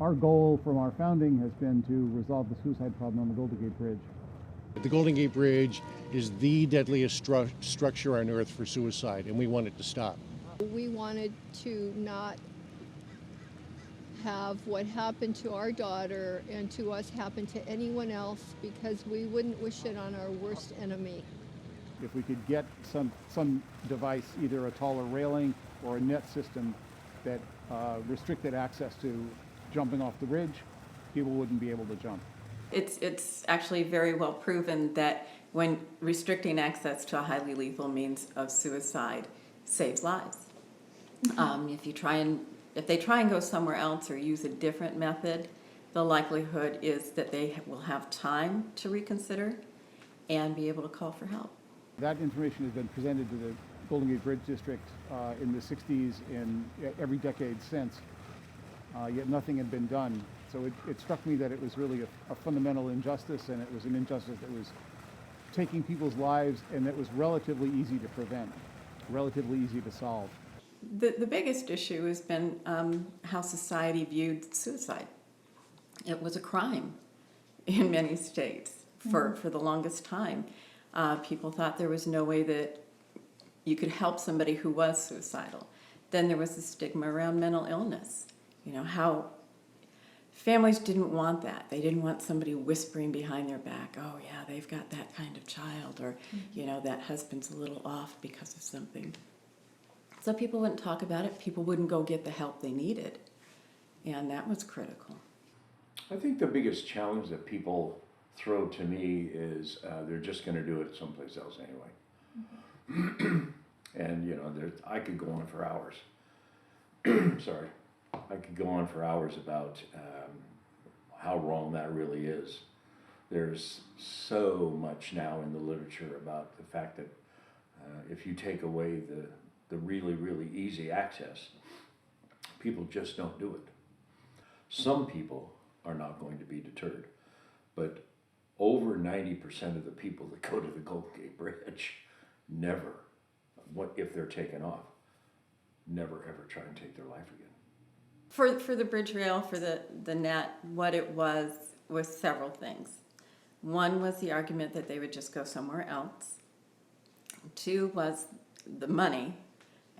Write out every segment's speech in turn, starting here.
Our goal from our founding has been to resolve the suicide problem on the Golden Gate Bridge. The Golden Gate Bridge is the deadliest structure on Earth for suicide, and we want it to stop. We wanted to not have what happened to our daughter and to us happen to anyone else, because we wouldn't wish it on our worst enemy. If we could get some device, either a taller railing or a net system that restricted access to jumping off the bridge, people wouldn't be able to jump. It's actually very well proven that when restricting access to a highly lethal means of suicide saves lives. If they try and go somewhere else or use a different method, the likelihood is that they will have time to reconsider and be able to call for help. That information has been presented to the Golden Gate Bridge District in the 60s and every decade since, yet nothing had been done. So it struck me that it was really a fundamental injustice, and it was an injustice that was taking people's lives and that was relatively easy to prevent, relatively easy to solve. The biggest issue has been how society viewed suicide. It was a crime in many states for the longest time. People thought there was no way that you could help somebody who was suicidal. Then there was the stigma around mental illness. You know, how families didn't want that. They didn't want somebody whispering behind their back, oh yeah, they've got that kind of child, or you know, that husband's a little off because of something. So people wouldn't talk about it. People wouldn't go get the help they needed. And that was critical. I think the biggest challenge that people throw to me is they're just going to do it someplace else anyway. And you know, I could go on for hours. Sorry, I could go on for hours about how wrong that really is. There's so much now in the literature about the fact that if you take away the really, really easy access, people just don't do it. Some people are not going to be deterred, but over 90% of the people that go to the Golden Gate Bridge never, if they're taken off, never ever try and take their life again. For the bridge rail, for the net, what it was several things. One was the argument that they would just go somewhere else. Two was the money.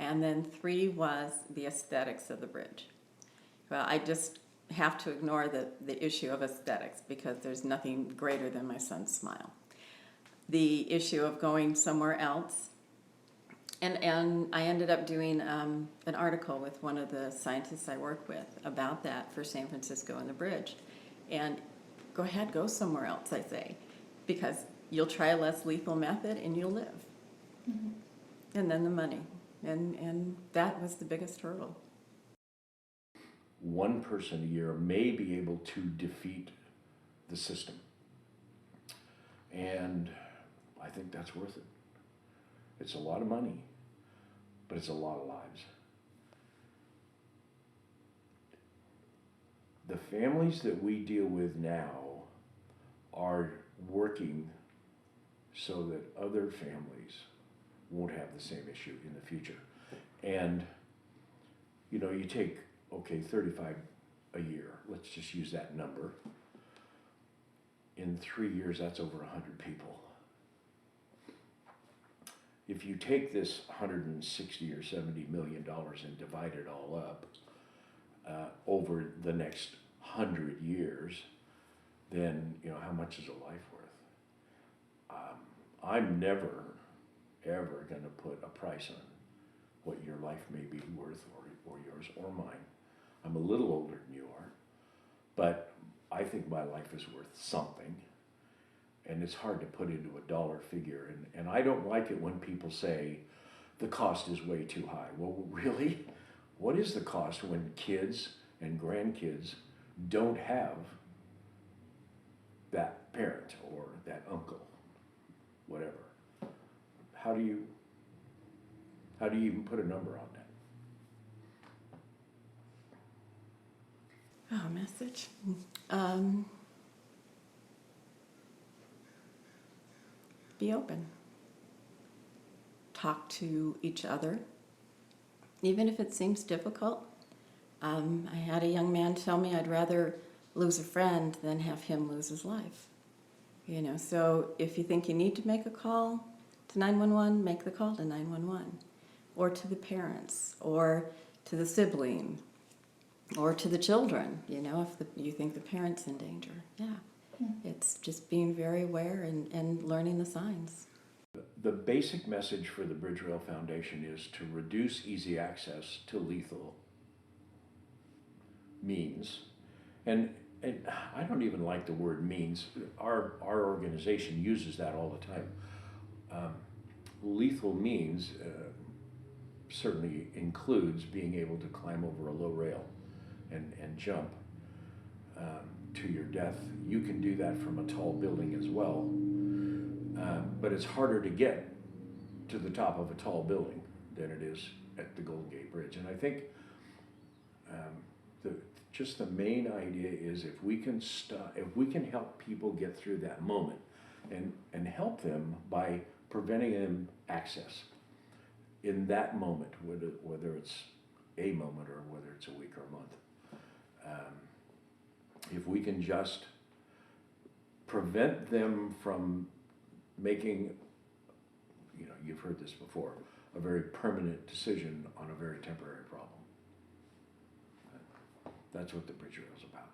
And then three was the aesthetics of the bridge. Well, I just have to ignore the issue of aesthetics because there's nothing greater than my son's smile. The issue of going somewhere else, and I ended up doing an article with one of the scientists I work with about that for San Francisco and the bridge. And go ahead, go somewhere else, I say, because you'll try a less lethal method and you'll live. Mm-hmm. And then the money. And that was the biggest hurdle. One person a year may be able to defeat the system. And I think that's worth it. It's a lot of money, but it's a lot of lives. The families that we deal with now are working so that other families won't have the same issue in the future. And, you know, you take, okay, 35 a year, let's just use that number. In 3 years, that's over 100 people. If you take this 160 or 70 million dollars and divide it all up over the next 100 years, then, you know, how much is a life worth? I'm never ever going to put a price on what your life may be worth, or yours or mine. I'm a little older than you are, but I think my life is worth something, and it's hard to put into a dollar figure, and I don't like it when people say the cost is way too high. Well, really, what is the cost when kids and grandkids don't have that parent or that uncle, whatever? How do you even put a number on that? Oh, message. Be open. Talk to each other. Even if it seems difficult, I had a young man tell me I'd rather lose a friend than have him lose his life. You know, so if you think you need to make a call to 911, make the call to 911, or to the parents, or to the sibling, or to the children, you know, if you think the parent's in danger. Yeah. It's just being very aware and learning the signs. The basic message for the Bridge Rail Foundation is to reduce easy access to lethal means. And I don't even like the word means. Our organization uses that all the time. Lethal means certainly includes being able to climb over a low rail and jump to your death. You can do that from a tall building as well, but it's harder to get to the top of a tall building than it is at the Golden Gate Bridge. And I think just the main idea is if we can help people get through that moment and help them by preventing them access in that moment, whether it's a moment or whether it's a week or a month. If we can just prevent them from making, you know, you've heard this before, a very permanent decision on a very temporary problem. That's what the Bridge Rail is about.